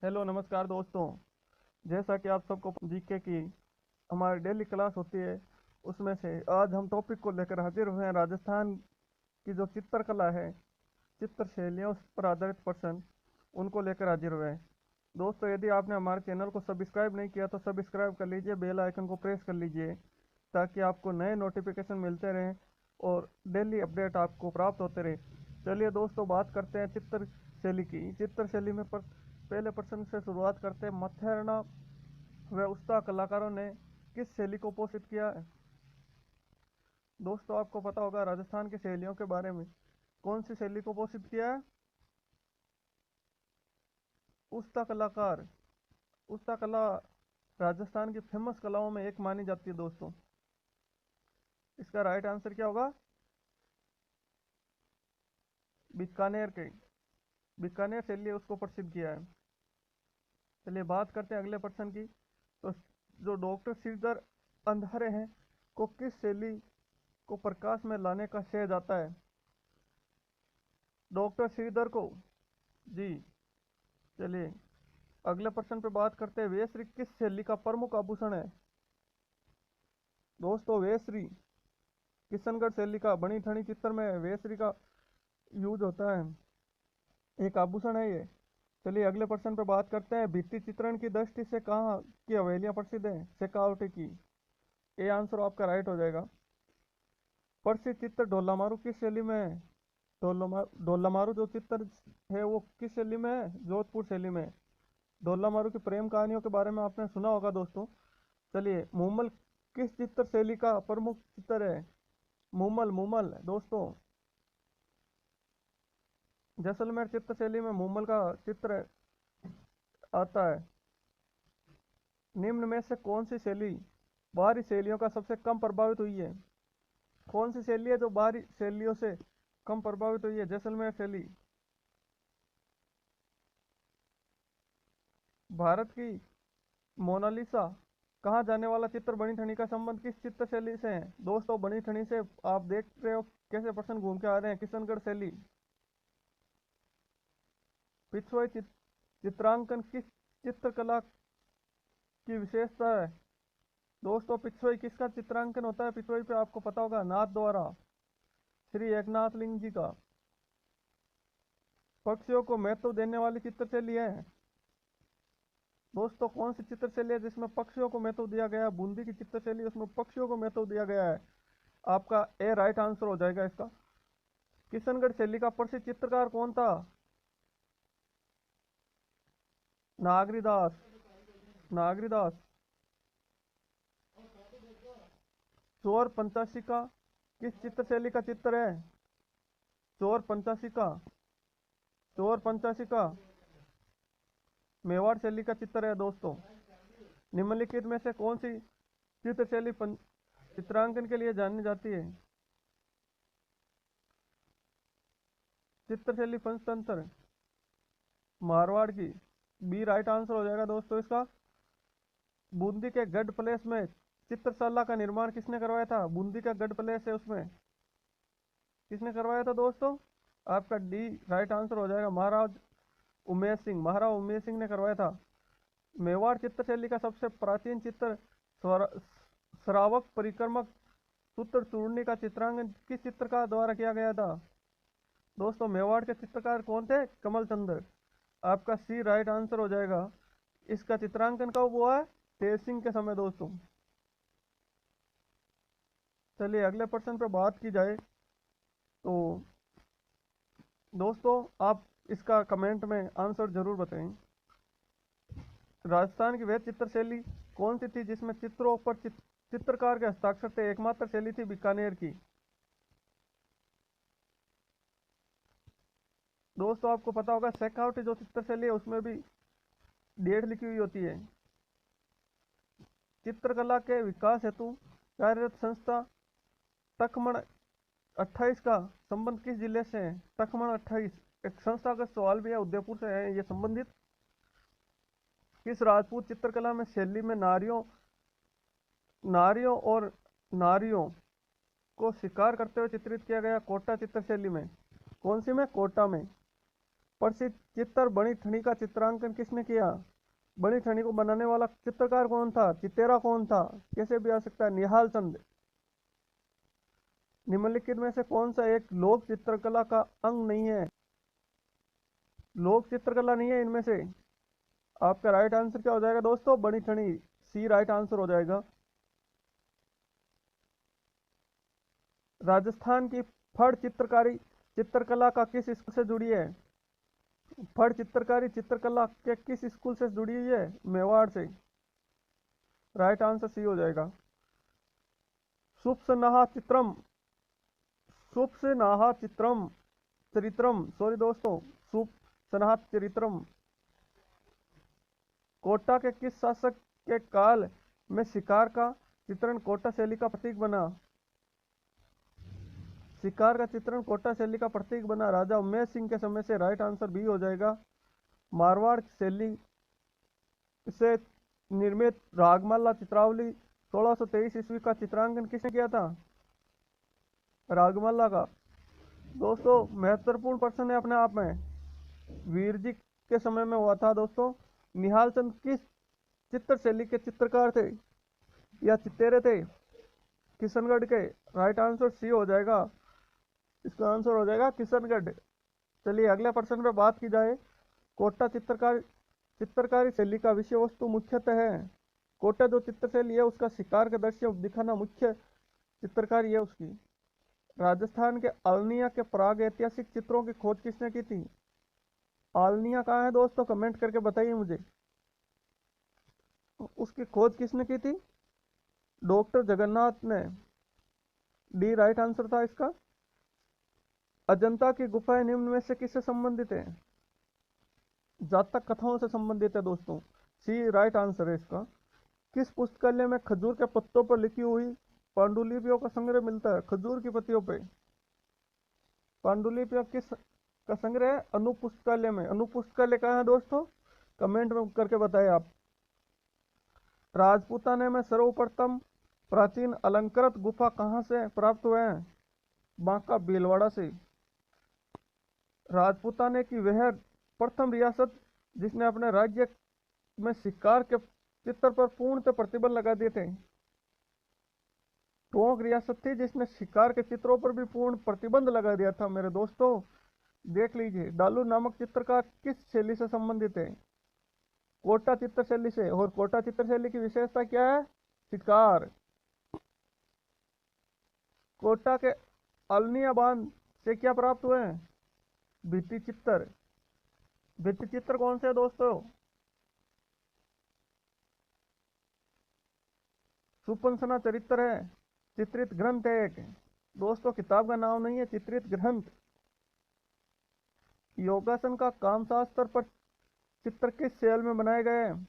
Hello नमस्कार दोस्तों। जैसा कि आप सबको जीके की हमारी डेली क्लास होती है, उसमें से आज हम टॉपिक को लेकर हाजिर हुए हैं। राजस्थान की जो चित्रकला है, चित्र शैलियों पर आधारित प्रश्न, उनको लेकर हाजिर हुए हैं। दोस्तों, यदि आपने हमारे चैनल को सब्सक्राइब नहीं किया तो सब्सक्राइब कर लीजिए, बेल आइकन को प्रेस कर लीजिए ताकि आपको नए नोटिफिकेशन मिलते रहें और डेली अपडेट आपको प्राप्त होते रहे। चलिए दोस्तों, बात करते हैं चित्र शैली की। चित्र शैली में पहले प्रश्न से शुरुआत करते हैं। मथुरा व उस्ता कलाकारों ने किस शैली को पोषित किया है? दोस्तों, आपको पता होगा राजस्थान की शैलियों के बारे में। कौन सी शैली को पोषित किया है? उस्ता कलाकार। उस्ता कला राजस्थान की फेमस कलाओं में एक मानी जाती है दोस्तों। इसका राइट आंसर क्या होगा? बीकानेर के बीकानेर शैली उसको प्रसिद्ध किया है। चलिए बात करते हैं अगले प्रश्न की। तो जो डॉक्टर श्रीधर अंधारे हैं को किस शैली को प्रकाश में लाने का श्रेय जाता है? डॉक्टर श्रीधर को। जी। चलिए अगले प्रश्न पे बात करते हैं। वेश्री किस शैली का प्रमुख आभूषण है? दोस्तों, वेश्री किशनगढ़ शैली का बनी ठनी चित्र में वेश्री का यूज होता है, एक आभूषण है ये। चलिए अगले प्रश्न पे बात करते हैं। भित्ति चित्रण की दृष्टि से कहाँ की हवेलियां प्रसिद्ध है? शेखावटी की। ये आंसर आपका राइट हो जाएगा। प्रसिद्ध चित्र ढोला मारू किस शैली में है? ढोला मारू जो चित्र है वो किस शैली में है? जोधपुर शैली में। ढोला मारू की प्रेम कहानियों के बारे में आपने सुना होगा दोस्तों। चलिए मुमल किस चित्र शैली का प्रमुख चित्र है? मुमल मुमल दोस्तों, जैसलमेर चित्र शैली में मुमल का चित्र आता है। निम्न में से कौन सी शैली बाहरी शैलियों का सबसे कम प्रभावित हुई है? कौन सी शैली है जो बाहरी शैलियों से कम प्रभावित हुई है? जैसलमेर शैली। भारत की मोनालिसा कहाँ जाने वाला चित्र बनी ठनी का संबंध किस चित्र शैली से है? दोस्तों, बनी ठनी से आप देख रहे हो कैसे प्रश्न घूम के आ रहे हैं। किशनगढ़ शैली। पिछुआ चित्रांकन किस चित्रकला की विशेषता है? दोस्तों, पिछुआ किसका चित्रांकन होता है? पिछुआ पे आपको पता होगा, नाथ द्वारा, श्री एकनाथ लिंग जी का। पक्षियों को महत्व देने वाली चित्र शैली है। दोस्तों, कौन सी चित्र शैली है जिसमें पक्षियों को महत्व दिया गया है? बूंदी की चित्र शैली, उसमें पक्षियों को महत्व दिया गया है। आपका ए राइट आंसर हो जाएगा इसका। किशनगढ़ शैली का प्रसिद्ध चित्रकार कौन था? नागरीदास। नागरीदास। चोर पंचाशिका किस चित्र शैली का चित्र है? चोर पंचाशिका। चोर पंचाशिका मेवाड़ शैली का चित्र है दोस्तों। निम्नलिखित में से कौन सी चित्र शैली चित्रांकन के लिए जानी जाती है? चित्र शैली पंचतंत्र मारवाड़ की। बी राइट आंसर हो जाएगा दोस्तों इसका। बूंदी के गढ़ पैलेस में चित्रशाला का निर्माण किसने करवाया था? बूंदी का गढ़ पैलेस है, उसमें किसने करवाया था दोस्तों? आपका डी राइट आंसर हो जाएगा। महाराज उमेश सिंह ने करवाया था। मेवाड़ चित्रशैली का सबसे प्राचीन चित्र श्रावक परिक्रमक सूत्र चूर्णी का चित्रांकन किस चित्रकार द्वारा किया गया था? दोस्तों, मेवाड़ के चित्रकार कौन थे? कमल चंद्र। आपका सी राइट आंसर हो जाएगा। इसका चित्रांकन कब हुआ है? तेज सिंह के समय दोस्तों। चलिए अगले प्रश्न पर बात की जाए तो दोस्तों, आप इसका कमेंट में आंसर जरूर बताएं। राजस्थान की वह चित्र शैली कौन सी थी जिसमें चित्रों पर चित्रकार के हस्ताक्षर थे? एकमात्र शैली थी बीकानेर की। दोस्तों, आपको पता होगा शेखावटी जो चित्र शैली है उसमें भी डेट लिखी हुई होती है। चित्रकला के विकास हेतु कार्यरत संस्था तखमण 28 का संबंध किस जिले से है? तखमण 28 एक संस्था का सवाल भी है, उदयपुर से है ये संबंधित। किस राजपूत चित्रकला में शैली में नारियों नारियों और नारियों को शिकार करते हुए चित्रित किया गया? कोटा चित्र शैली में। कौन सी में? कोटा में। प्रसिद्ध चित्र बड़ी ठनी का चित्रांकन किसने किया? बड़ी ठनी को बनाने वाला चित्रकार कौन था? चितेरा कौन था? कैसे भी आ सकता है, निहाल चंद। निम्नलिखित में से कौन सा एक लोक चित्रकला का अंग नहीं है? लोक चित्रकला नहीं है इनमें से। आपका राइट आंसर क्या हो जाएगा दोस्तों? बड़ी ठनी, सी राइट आंसर हो जाएगा। राजस्थान की फड़ चित्रकारी चित्रकला का किस स्कूल से जुड़ी है? फड़ चित्रकारी चित्रकला के किस स्कूल से जुड़ी हुई है? मेवाड़ से। राइट आंसर सी हो जाएगा। सुप्सनाहा चित्रम, सुप्सनाहा चित्रम चरित्रम, सॉरी दोस्तों, सुप्सनाहा चरित्रम। कोटा के किस शासक के काल में शिकार का चित्रण कोटा शैली का प्रतीक बना? शिकार का चित्रण कोटा शैली का प्रतीक बना राजा उमेश सिंह के समय से। राइट आंसर बी हो जाएगा। मारवाड़ शैली से निर्मित रागमाला चित्रावली 1623 ईस्वी का चित्रांकन किसने किया था? रागमाला का। दोस्तों महत्वपूर्ण प्रश्न है अपने आप में, वीर जी के समय में हुआ था दोस्तों। निहाल चंद किस चित्र शैली के चित्रकार थे या चितेरे थे? किशनगढ़ के। राइट आंसर सी हो जाएगा। इसका आंसर हो जाएगा किशनगढ़। चलिए अगले प्रश्न पे बात की जाए। कोटा चित्रकारी शैली का विषय वस्तु मुख्यतः है। कोटा जो चित्र शैली है उसका शिकार का दृश्य दिखाना मुख्य चित्रकारी है उसकी। राजस्थान के आलनिया के प्राग ऐतिहासिक चित्रों की खोज किसने की थी? आलनिया कहाँ है दोस्तों? कमेंट करके बताइए मुझे, उसकी खोज किसने की थी? डॉक्टर जगन्नाथ ने। डी राइट आंसर था इसका। अजंता की गुफाएं निम्न में से किससे संबंधित है? जातक कथाओं से संबंधित है दोस्तों। सी राइट आंसर है इसका। किस पुस्तकालय में खजूर के पत्तों पर लिखी हुई पांडुलिपियों का संग्रह मिलता है? खजूर की पत्तियों पे पांडुलिपियों किस का संग्रह है? अनु पुस्तकालय में। अनु पुस्तकालय कहाँ है दोस्तों? कमेंट में करके बताएं आप। राजपूताने में सर्वप्रथम प्राचीन अलंकृत गुफा कहाँ से प्राप्त हुए हैं? बांका भीलवाड़ा से। राजपूताने की वह प्रथम रियासत जिसने अपने राज्य में शिकार के चित्र पर पूर्णतः प्रतिबंध लगा दिए थे। टोंक रियासत थी जिसने शिकार के चित्रों पर भी पूर्ण प्रतिबंध लगा दिया था मेरे दोस्तों। देख लीजिए डालू नामक चित्रकार किस शैली से संबंधित है? कोटा चित्र शैली से। और कोटा चित्र शैली की विशेषता क्या है? शिकार। कोटा के अलनिया बांध से क्या प्राप्त हुए हैं? भित्ति चित्र। भित्ति चित्र कौन से है दोस्तों? सुपंसना चरित्र है, चित्रित ग्रंथ है एक। दोस्तों किताब का नाम नहीं है, चित्रित ग्रंथ। योगासन का कामशास्त्र पर चित्र किस शैली में बनाए गए हैं?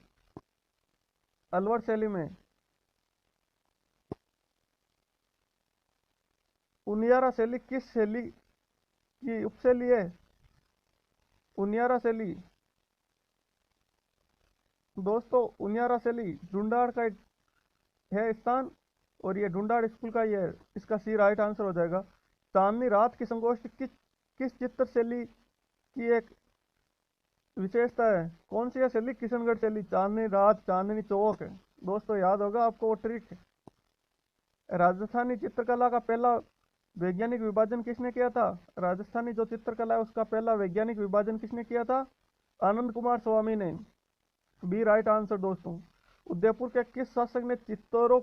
अलवर शैली में। उनियारा शैली किस शैली की उपशैली है? उनियारा शैली। दोस्तों उनियारा शैली ढूंढाड़ का एक है स्थान, और ये ढूंढाड़ स्कूल का ही है। इसका सी राइट आंसर हो जाएगा। चांदनी रात की संगोष्ठी किस किस चित्र शैली की एक विशेषता है? कौन सी है शैली? किशनगढ़ शैली। चांदनी रात, चांदनी चौक है दोस्तों, याद होगा आपको वो ट्रिक। राजस्थानी चित्रकला का पहला वैज्ञानिक विभाजन किसने किया था? राजस्थानी जो चित्रकला है उसका पहला वैज्ञानिक विभाजन किसने किया था? आनंद कुमार स्वामी ने। बी राइट आंसर दोस्तों। उदयपुर के किस शासक ने चित्तेरों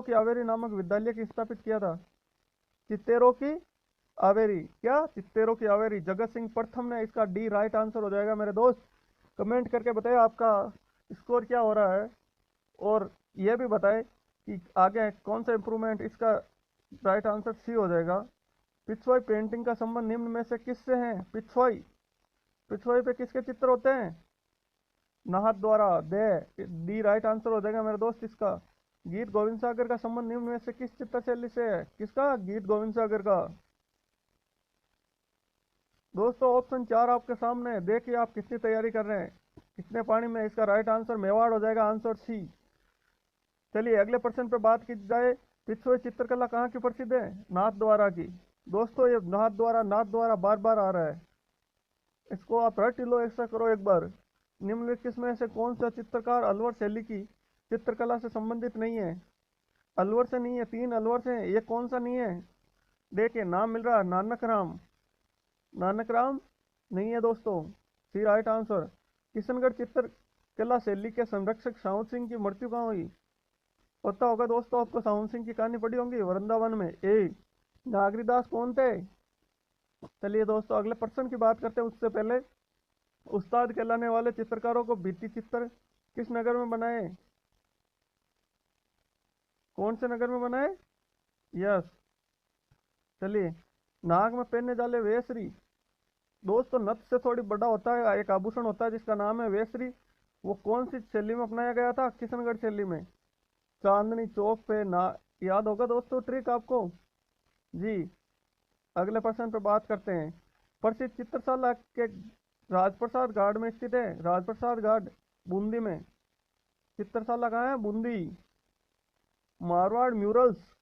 की आवेरी नामक विद्यालय की स्थापित किया था? चित्तेरों की आवेरी। क्या? चित्तेरों की आवेरी। जगत सिंह प्रथम ने। इसका डी राइट आंसर हो जाएगा मेरे दोस्त। कमेंट करके बताइए आपका स्कोर क्या हो रहा है, और यह भी बताएं कि आगे कौन सा इंप्रूवमेंट। इसका राइट आंसर सी हो जाएगा। पिछवाई पेंटिंग का संबंध निम्न में से किससे है? पिछवाई। पिछवाई पे किसके चित्र होते हैं? नाहर द्वारा। दे डी राइट आंसर हो जाएगा मेरे दोस्त इसका। गीत गोविंद सागर का संबंध निम्न में से किस चित्र शैली से है? किसका? गीत गोविंद सागर का। दोस्तों ऑप्शन 4 आपके सामने है, देखिए आप कितनी तैयारी कर रहे हैं, कितने पानी में। इसका राइट आंसर मेवाड़ हो जाएगा, आंसर सी। चलिए अगले प्रश्न पे बात की जाए। पिछवाई चित्रकला कहाँ की प्रसिद्ध है? नाथ द्वारा की। दोस्तों ये नाथ द्वारा बार बार आ रहा है, इसको आप रट लो, ऐसा करो एक बार। निम्नलिखित में से कौन सा चित्रकार अलवर शैली की चित्रकला से संबंधित नहीं है? अलवर से नहीं है, 3 अलवर से हैं, ये कौन सा नहीं है? देखिए नाम मिल रहा है, नानक राम। नानक राम नहीं है दोस्तों, सी राइट आंसर। किशनगढ़ चित्रकला शैली के संरक्षक साउंत सिंह की मृत्यु कहाँ हुई? पता होगा दोस्तों आपको, साउंत सिंह की कहानी पढ़ी होंगी, वृंदावन में। ए नागरीदास कौन थे? चलिए दोस्तों अगले प्रश्न की बात करते हैं, उससे पहले उस्ताद कहलाने वाले चित्रकारों को भित्ति चित्र किस नगर में बनाए? कौन से नगर में बनाए? यस। चलिए, नाक में पहनने वाले वेसरी, दोस्तों नथ से थोड़ी बड़ा होता है एक आभूषण होता है जिसका नाम है वेसरी, वो कौन सी शैली में अपनाया गया था? किशनगढ़ शैली में। चांदनी चौक पे ना, याद होगा दोस्तों ट्रिक आपको। जी, अगले प्रश्न पे बात करते हैं। प्रसिद्ध चित्रशाला के राजप्रसाद घाट में स्थित है, राजप्रसाद घाट बूंदी में। चित्रशाला कहाँ है? बूंदी। मारवाड़ म्यूरल्स,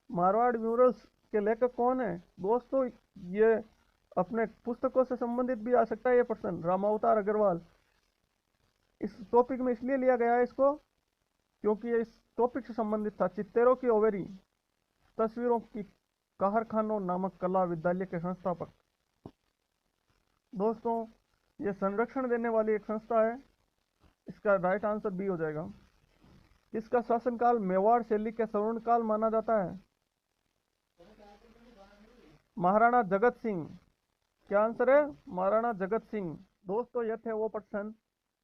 मारवाड़ म्यूरल्स के लेखक कौन है? दोस्तों ये अपने पुस्तकों से संबंधित भी आ सकता है ये प्रश्न, रामावतार अग्रवाल। इस टॉपिक में इसलिए लिया गया है इसको क्योंकि ये इस टॉपिक से संबंधित था। चित्तेरों की ओवेरी, तस्वीरों की कारखानों नामक कला विद्यालय के संस्थापक। दोस्तों ये संरक्षण देने वाली एक संस्था है, इसका राइट आंसर बी हो जाएगा। किसका शासनकाल मेवाड़ शैली के स्वर्ण काल माना जाता है? महाराणा जगत सिंह। क्या आंसर है? महाराणा जगत सिंह। दोस्तों ये थे वो प्रश्न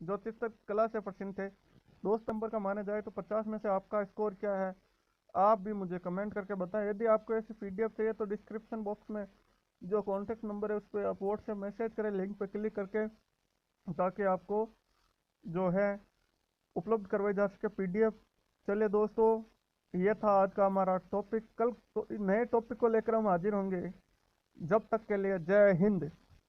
जो चित्रकला से प्रश्न थे। दोस्त नंबर का माना जाए तो 50 में से आपका स्कोर क्या है, आप भी मुझे कमेंट करके बताएं। यदि आपको ऐसी पीडीएफ चाहिए तो डिस्क्रिप्शन बॉक्स में जो कॉन्टेक्ट नंबर है उस पर आप व्हाट्सएप मैसेज करें, लिंक पर क्लिक करके, ताकि आपको जो है उपलब्ध करवाई जा सके पीडीएफ। चलिए दोस्तों, ये था आज का हमारा टॉपिक। कल तो नए टॉपिक को लेकर हम हाजिर होंगे। जब तक के लिए जय हिंद।